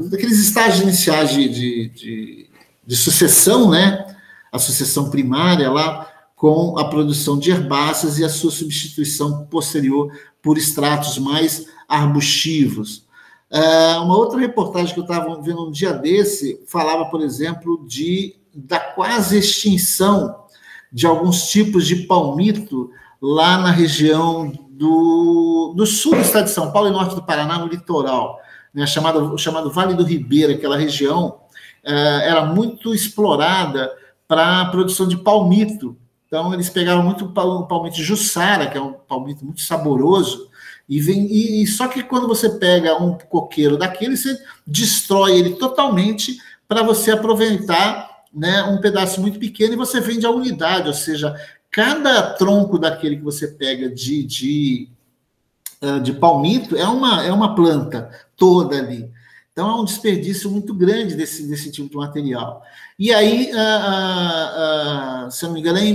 daqueles estágios iniciais de sucessão, né? A sucessão primária lá, com a produção de herbáceas e a sua substituição posterior por estratos mais arbustivos. Uma outra reportagem que eu estava vendo um dia desse falava, por exemplo, da quase extinção de alguns tipos de palmito lá na região do sul do estado de São Paulo e norte do Paraná, no litoral, né, chamado Vale do Ribeira. Aquela região era muito explorada para a produção de palmito. Então, eles pegavam muito o palmito Jussara, que é um palmito muito saboroso, e só que quando você pega um coqueiro daquele, você destrói ele totalmente para você aproveitar, né, um pedaço muito pequeno, e você vende a unidade, ou seja, cada tronco daquele que você pega de palmito é uma planta toda ali. Então, é um desperdício muito grande desse tipo de material. E aí, se não me engano, é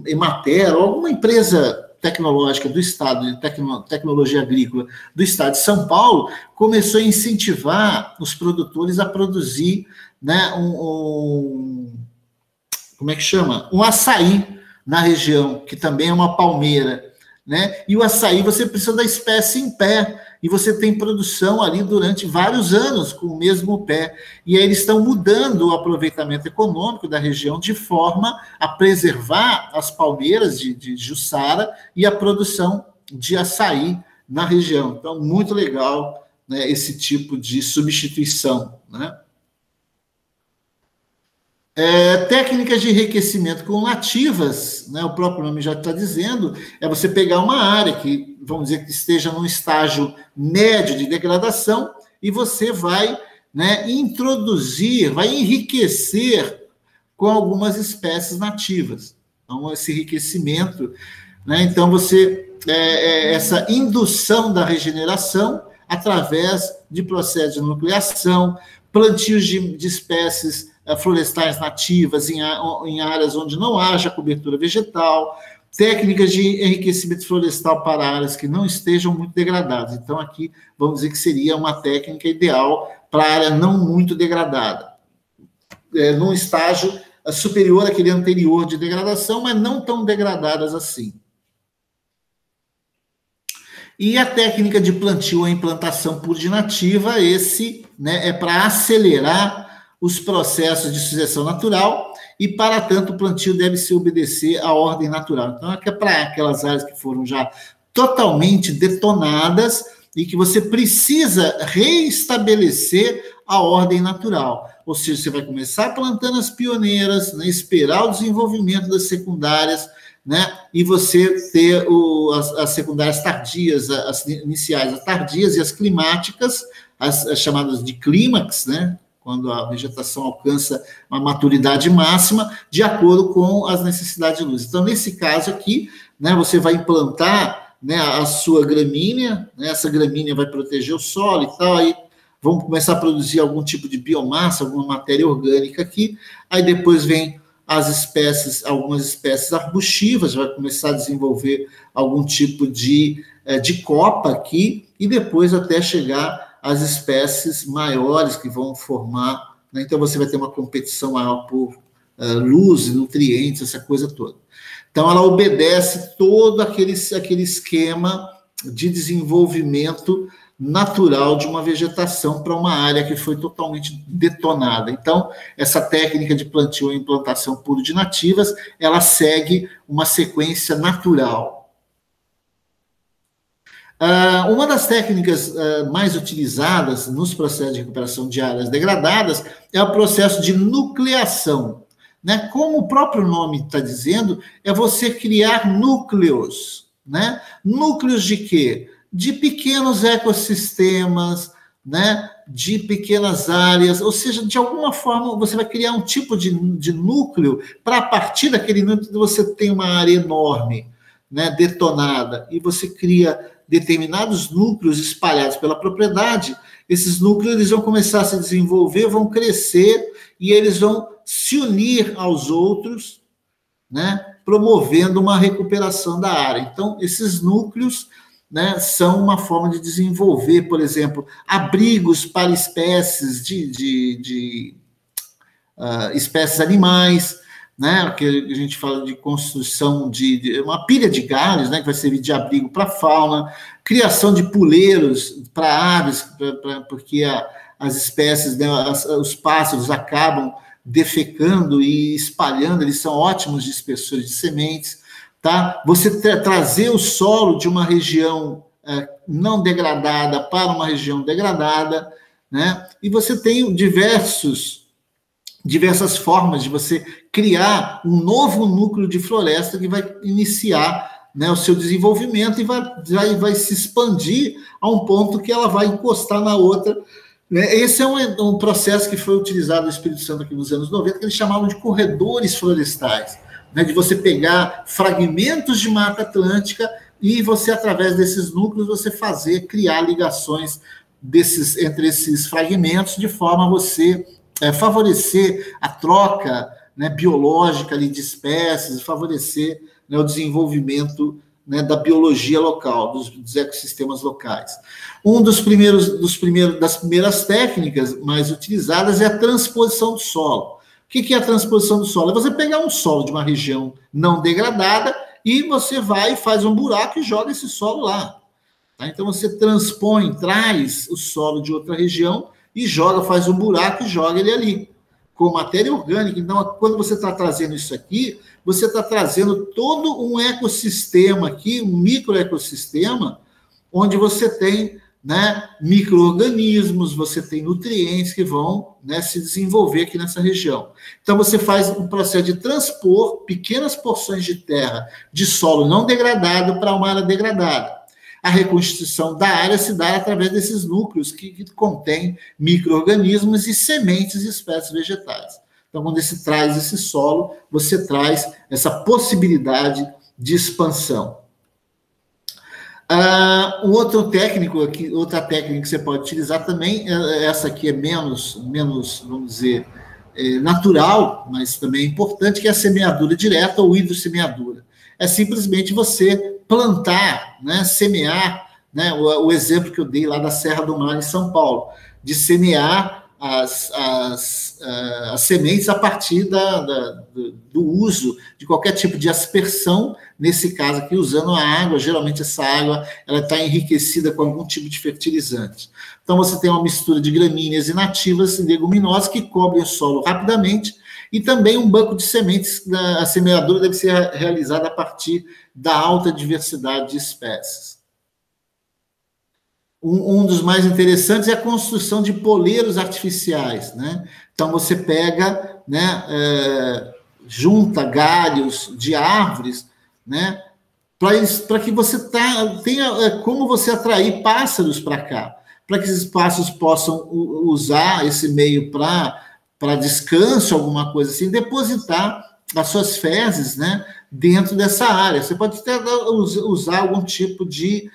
Emater, ou alguma empresa tecnológica do Estado, de tecnologia agrícola do Estado de São Paulo, começou a incentivar os produtores a produzir, né, como é que chama? Um açaí na região, que também é uma palmeira, né? E o açaí, você precisa da espécie em pé, e você tem produção ali durante vários anos com o mesmo pé. E aí eles estão mudando o aproveitamento econômico da região de forma a preservar as palmeiras de Jussara e a produção de açaí na região. Então, muito legal, né, esse tipo de substituição, né? Técnicas de enriquecimento com nativas, né, o próprio nome já está dizendo, é você pegar uma área que, vamos dizer, que esteja num estágio médio de degradação e você vai, né, introduzir, vai enriquecer com algumas espécies nativas. Então, esse enriquecimento, né, então essa indução da regeneração através de processos de nucleação, plantios de espécies florestais nativas em áreas onde não haja cobertura vegetal, técnicas de enriquecimento florestal para áreas que não estejam muito degradadas. Então, aqui, vamos dizer que seria uma técnica ideal para a área não muito degradada, num estágio superior àquele anterior de degradação, mas não tão degradadas assim. E a técnica de plantio ou implantação purginativa, né, é para acelerar os processos de sucessão natural e, para tanto, o plantio deve se obedecer à ordem natural. Então, é para aquelas áreas que foram já totalmente detonadas e que você precisa reestabelecer a ordem natural. Ou seja, você vai começar plantando as pioneiras, né, esperar o desenvolvimento das secundárias, né, e você ter as secundárias tardias, as iniciais, as tardias e as climáticas, as chamadas de clímax, né, quando a vegetação alcança uma maturidade máxima, de acordo com as necessidades de luz. Então, nesse caso aqui, né, você vai implantar, né, a sua gramínea, né, essa gramínea vai proteger o solo e tal, aí vamos começar a produzir algum tipo de biomassa, alguma matéria orgânica aqui, aí depois vem algumas espécies arbustivas, vai começar a desenvolver algum tipo de copa aqui, e depois até chegar às espécies maiores que vão formar, né? Então você vai ter uma competição maior por luz, nutrientes, essa coisa toda. Então ela obedece todo aquele esquema de desenvolvimento natural de uma vegetação para uma área que foi totalmente detonada. Então, essa técnica de plantio e implantação plurinativas, ela segue uma sequência natural. Uma das técnicas mais utilizadas nos processos de recuperação de áreas degradadas é o processo de nucleação, né? Como o próprio nome está dizendo, é você criar núcleos, né? Núcleos de quê? De pequenos ecossistemas, né? De pequenas áreas, ou seja, de alguma forma você vai criar um tipo de núcleo para, a partir daquele núcleo, você tem uma área enorme, né? Detonada, e você cria determinados núcleos espalhados pela propriedade. Esses núcleos eles vão começar a se desenvolver, vão crescer, e eles vão se unir aos outros, né? Promovendo uma recuperação da área. Então, esses núcleos, né, são uma forma de desenvolver, por exemplo, abrigos para espécies espécies animais, né, que a gente fala de construção de uma pilha de galhos, né, que vai servir de abrigo para a fauna, criação de puleiros para aves, porque as espécies, né, os pássaros acabam defecando e espalhando, eles são ótimos dispersores de sementes, tá? Você trazer o solo de uma região não degradada para uma região degradada, né? E você tem diversas formas de você criar um novo núcleo de floresta que vai iniciar, né, o seu desenvolvimento e vai se expandir a um ponto que ela vai encostar na outra. Esse é um processo que foi utilizado no Espírito Santo aqui nos anos 90, que eles chamavam de corredores florestais, né, de você pegar fragmentos de Mata Atlântica e você, através desses núcleos, você criar ligações entre esses fragmentos, de forma a você favorecer a troca, né, biológica ali de espécies, favorecer, né, o desenvolvimento, né, da biologia local, dos ecossistemas locais. Das primeiras técnicas mais utilizadas é a transposição do solo. O que é a transposição do solo? É você pegar um solo de uma região não degradada e você vai e faz um buraco e joga esse solo lá. Tá? Então você traz o solo de outra região e faz um buraco e joga ele ali, com matéria orgânica. Então, quando você está trazendo isso aqui, você está trazendo todo um ecossistema aqui, um microecossistema, onde você tem, né, micro-organismos, você tem nutrientes que vão, né, se desenvolver aqui nessa região. Então, você faz um processo de transpor pequenas porções de terra de solo não degradado para uma área degradada. A reconstituição da área se dá através desses núcleos que contêm micro-organismos e sementes de espécies vegetais. Então, quando você traz esse solo, você traz essa possibilidade de expansão. Outra técnica que você pode utilizar também, essa aqui é menos, vamos dizer, natural, mas também é importante, que é a semeadura direta ou hidrossemeadura. É simplesmente você plantar, né, semear, né, o exemplo que eu dei lá da Serra do Mar, em São Paulo, de semear as sementes a partir do uso de qualquer tipo de aspersão, nesse caso aqui, usando a água. Geralmente essa água está enriquecida com algum tipo de fertilizante. Então você tem uma mistura de gramíneas inativas e leguminosas que cobrem o solo rapidamente, e também um banco de sementes. A semeadura deve ser realizada a partir da alta diversidade de espécies. Um dos mais interessantes é a construção de poleiros artificiais, né? Então, você pega, né, junta galhos de árvores, né, para que você tenha como você atrair pássaros para cá, para que esses pássaros possam usar esse meio para descanso, alguma coisa assim, depositar as suas fezes, né, dentro dessa área. Você pode até usar algum tipo de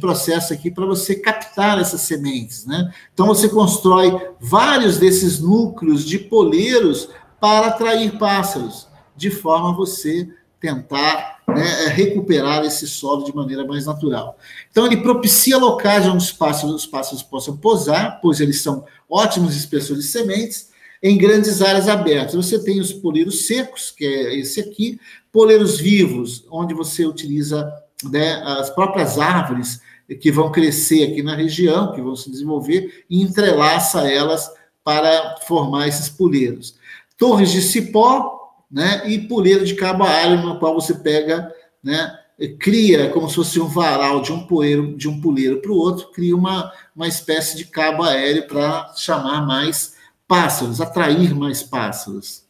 processo aqui para você captar essas sementes, né? Então, você constrói vários desses núcleos de poleiros para atrair pássaros, de forma a você tentar, né, recuperar esse solo de maneira mais natural. Então, ele propicia locais onde os pássaros possam pousar, pois eles são ótimos dispersores de sementes, em grandes áreas abertas. Você tem os poleiros secos, que é esse aqui, poleiros vivos, onde você utiliza, né, as próprias árvores que vão crescer aqui na região, que vão se desenvolver, e entrelaça elas para formar esses poleiros. Torres de cipó, né, e poleiro de cabo alho, no qual você pega, né, cria como se fosse um varal de um poleiro para o outro, cria uma espécie de cabo aéreo para chamar mais pássaros, atrair mais pássaros.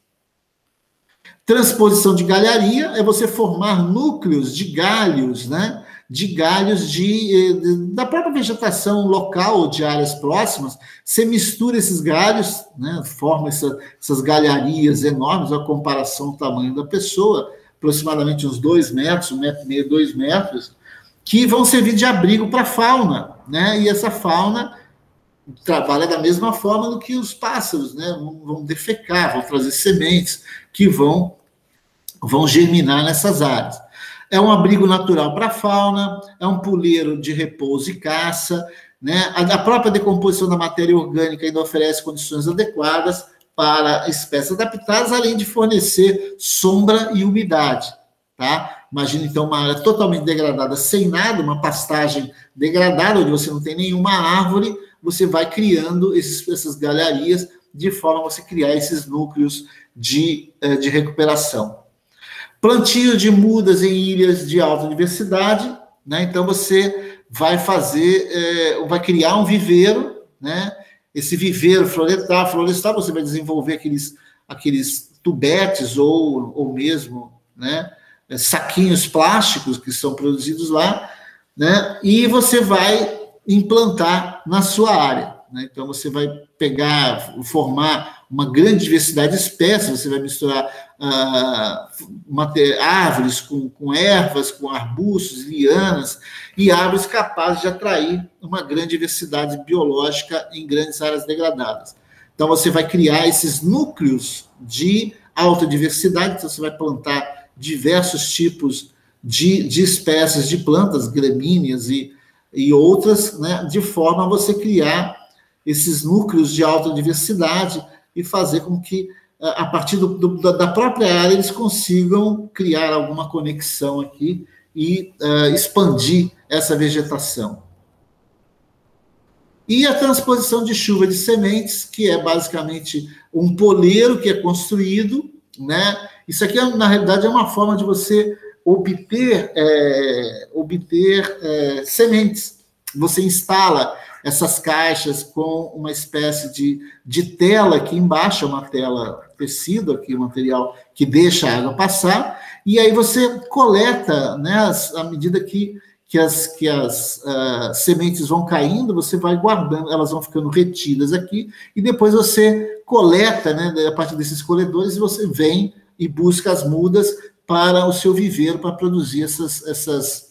Transposição de galharia é você formar núcleos de galhos, né? De galhos da própria vegetação local, de áreas próximas. Você mistura esses galhos, né? Forma essas galharias enormes, a comparação do tamanho da pessoa, aproximadamente uns 2 metros, 1,5 m, 2 metros, que vão servir de abrigo para a fauna, né? E essa fauna trabalha da mesma forma do que os pássaros, né? Vão defecar, vão trazer sementes que vão germinar nessas áreas. É um abrigo natural para a fauna, é um puleiro de repouso e caça, né? A própria decomposição da matéria orgânica ainda oferece condições adequadas para espécies adaptadas, além de fornecer sombra e umidade, tá? Imagina, então, uma área totalmente degradada, sem nada, uma pastagem degradada, onde você não tem nenhuma árvore, você vai criando essas galharias de forma a você criar esses núcleos de recuperação. Plantio de mudas em ilhas de alta diversidade, né? Então você vai vai criar um viveiro, né? Esse viveiro florestal, você vai desenvolver aqueles tubetes ou mesmo, né, saquinhos plásticos que são produzidos lá, né? E você vai implantar na sua área, né? Então você vai formar uma grande diversidade de espécies, você vai misturar árvores com ervas, com arbustos, lianas, e árvores capazes de atrair uma grande diversidade biológica em grandes áreas degradadas. Então você vai criar esses núcleos de alta diversidade, então você vai plantar diversos tipos de espécies de plantas, gramíneas e outras, né, de forma a você criar esses núcleos de alta diversidade e fazer com que, a partir da própria área, eles consigam criar alguma conexão aqui e expandir essa vegetação. E a transposição de chuva de sementes, que é basicamente um poleiro que é construído, né? Isso aqui, na realidade, é uma forma de você obter sementes. Você instala essas caixas com uma espécie de tela aqui embaixo, uma tela tecido aqui, um material que deixa a água passar, e aí você coleta, né, à medida que as sementes vão caindo, você vai guardando, elas vão ficando retidas aqui, e depois você coleta, né, a partir desses coletores, e você vem e busca as mudas para o seu viveiro, para produzir essas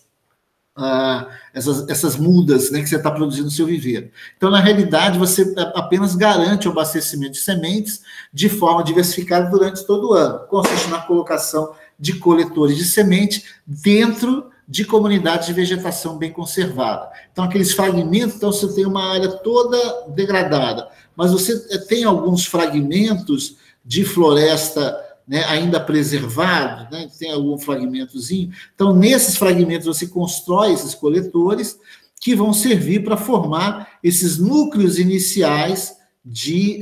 mudas, né, que você está produzindo no seu viveiro. Então, na realidade, você apenas garante o abastecimento de sementes de forma diversificada durante todo o ano. Consiste na colocação de coletores de semente dentro de comunidades de vegetação bem conservada. Então, aqueles fragmentos, então você tem uma área toda degradada, mas você tem alguns fragmentos de floresta, né, ainda preservado, né, tem algum fragmentozinho. Então, nesses fragmentos, você constrói esses coletores que vão servir para formar esses núcleos iniciais de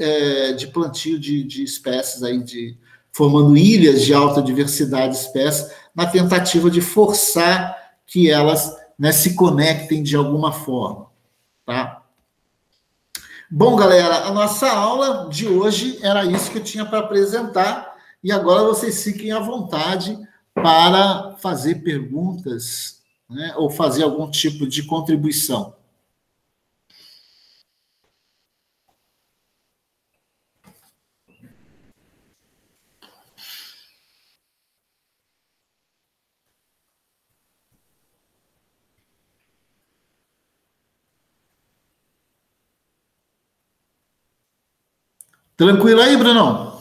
plantio de espécies, aí formando ilhas de alta diversidade de espécies, na tentativa de forçar que elas, né, se conectem de alguma forma. Tá? Bom, galera, a nossa aula de hoje era isso que eu tinha para apresentar. E agora vocês fiquem à vontade para fazer perguntas, né, ou fazer algum tipo de contribuição. Tranquilo aí, Brunão?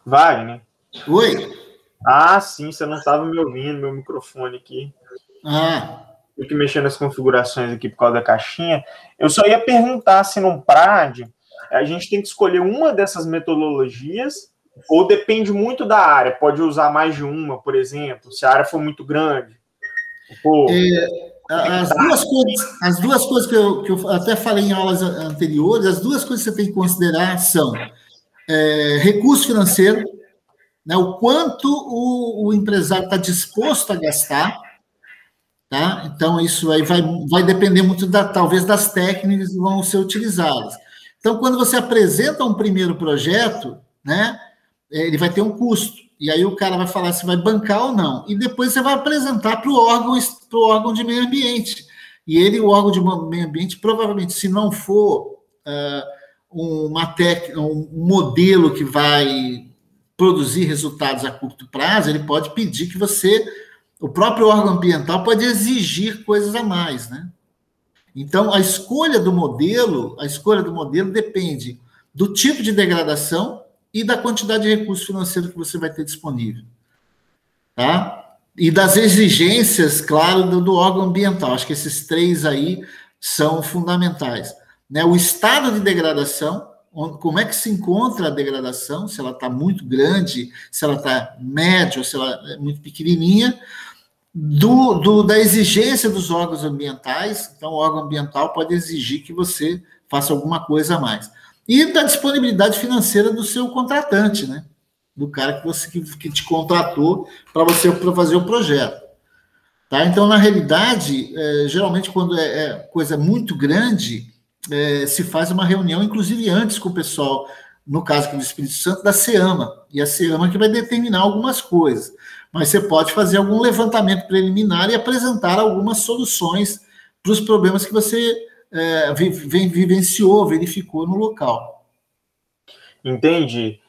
Wagner? Oi? Ah, sim, você não estava me ouvindo, meu microfone aqui. Tive que mexer nas configurações aqui por causa da caixinha. Eu só ia perguntar se no PRAD a gente tem que escolher uma dessas metodologias ou depende muito da área. Pode usar mais de uma, por exemplo, se a área for muito grande. As duas coisas que eu até falei em aulas anteriores, as duas coisas que você tem que considerar são recurso financeiro, né, o quanto o empresário está disposto a gastar, tá? Então, isso aí vai depender muito, talvez, das técnicas que vão ser utilizadas. Então, quando você apresenta um primeiro projeto, né, ele vai ter um custo. E aí o cara vai falar se vai bancar ou não. E depois você vai apresentar para o órgão de meio ambiente. E o órgão de meio ambiente, provavelmente, se não for um modelo que vai produzir resultados a curto prazo, ele pode pedir que o próprio órgão ambiental pode exigir coisas a mais, né? Então, a escolha do modelo depende do tipo de degradação e da quantidade de recurso financeiro que você vai ter disponível, tá? E das exigências, claro, do órgão ambiental. Acho que esses três aí são fundamentais, né? O estado de degradação, como é que se encontra a degradação, se ela está muito grande, se ela está média, ou se ela é muito pequenininha, da exigência dos órgãos ambientais. Então, o órgão ambiental pode exigir que você faça alguma coisa a mais. E da disponibilidade financeira do seu contratante, né? Do cara que te contratou para fazer o projeto. Tá? Então, na realidade, geralmente, quando é coisa muito grande, se faz uma reunião, inclusive antes com o pessoal, no caso aqui do Espírito Santo, da SEAMA. E a SEAMA que vai determinar algumas coisas. Mas você pode fazer algum levantamento preliminar e apresentar algumas soluções para os problemas que você vivenciou, verificou no local. Entendi.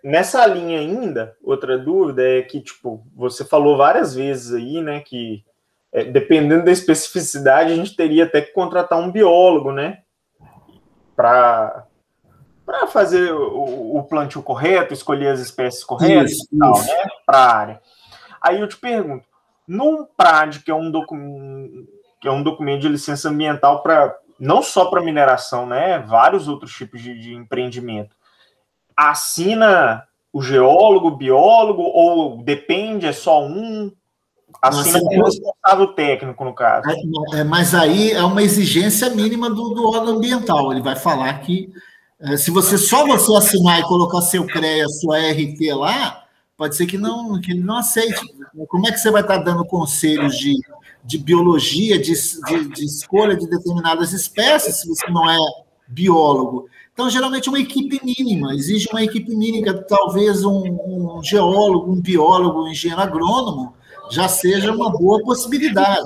Nessa linha ainda, outra dúvida é que, tipo, você falou várias vezes aí, né, que dependendo da especificidade, a gente teria até que contratar um biólogo, né, para fazer o plantio correto, escolher as espécies corretas e tal, né, para a área. Aí eu te pergunto, num PRAD, que é um documento de licença ambiental não só para mineração, né, vários outros tipos de empreendimento, assina o geólogo, o biólogo, ou depende, é só um? Assina o responsável técnico, no caso. Mas aí é uma exigência mínima do órgão ambiental. Ele vai falar que se você assinar e colocar seu CREA, sua RT lá, pode ser que ele não aceite. Como é que você vai estar dando conselhos de biologia, de escolha de determinadas espécies, se você não é biólogo? Então, geralmente, uma equipe mínima, exige uma equipe mínima, talvez um geólogo, um biólogo, um engenheiro agrônomo, já seja uma boa possibilidade.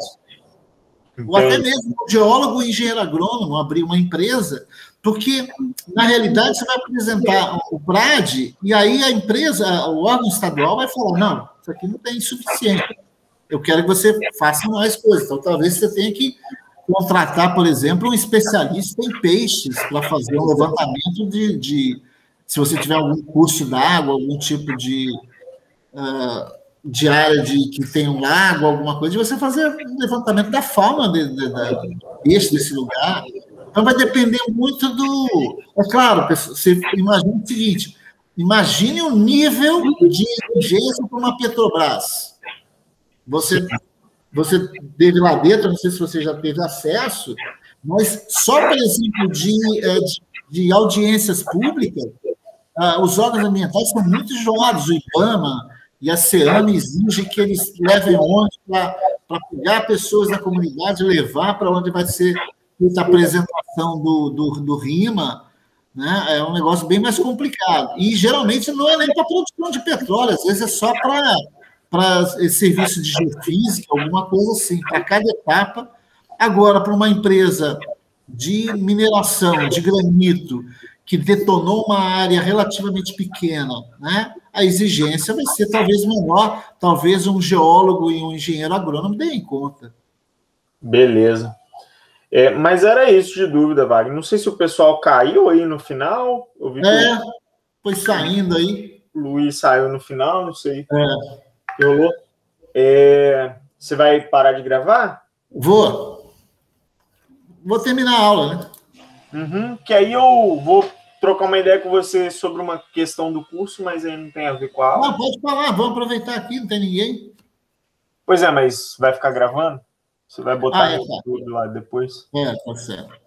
Entendi. Ou até mesmo um geólogo, um engenheiro agrônomo, abrir uma empresa, porque, na realidade, você vai apresentar o PRAD, e aí a empresa, o órgão estadual vai falar, não, isso aqui não tem suficiente, eu quero que você faça mais coisas. Então, talvez você tenha que contratar, por exemplo, um especialista em peixes para fazer um levantamento se você tiver algum curso d'água, algum tipo de área que tem um lago, alguma coisa, de você fazer um levantamento da fauna desse lugar. Então, vai depender muito do... É claro, você imagina o seguinte, imagine o nível de exigência para uma Petrobras. Você teve lá dentro, não sei se você já teve acesso, mas só, por exemplo, de audiências públicas, os órgãos ambientais são muito enjoados. O IBAMA e a SEAMA exigem que eles levem ônibus para pegar pessoas da comunidade e levar para onde vai ser feita a apresentação do RIMA, né? É um negócio bem mais complicado. E, geralmente, não é nem para produção de petróleo, às vezes é só para serviço de geofísica, alguma coisa assim, para cada etapa. Agora, para uma empresa de mineração de granito que detonou uma área relativamente pequena, né, a exigência vai ser talvez menor, talvez um geólogo e um engenheiro agrônomo deem conta. Beleza. Mas era isso de dúvida, Wagner. Não sei se o pessoal caiu aí no final. foi saindo aí. O Luiz saiu no final, não sei. É. Rolou. Você vai parar de gravar? Vou terminar a aula, né? Que aí eu vou trocar uma ideia com você sobre uma questão do curso, mas aí não tem a ver com a aula. Não, pode falar, vamos aproveitar aqui, não tem ninguém. Pois é, mas vai ficar gravando? Você vai botar tá. no YouTube lá depois? Tá certo.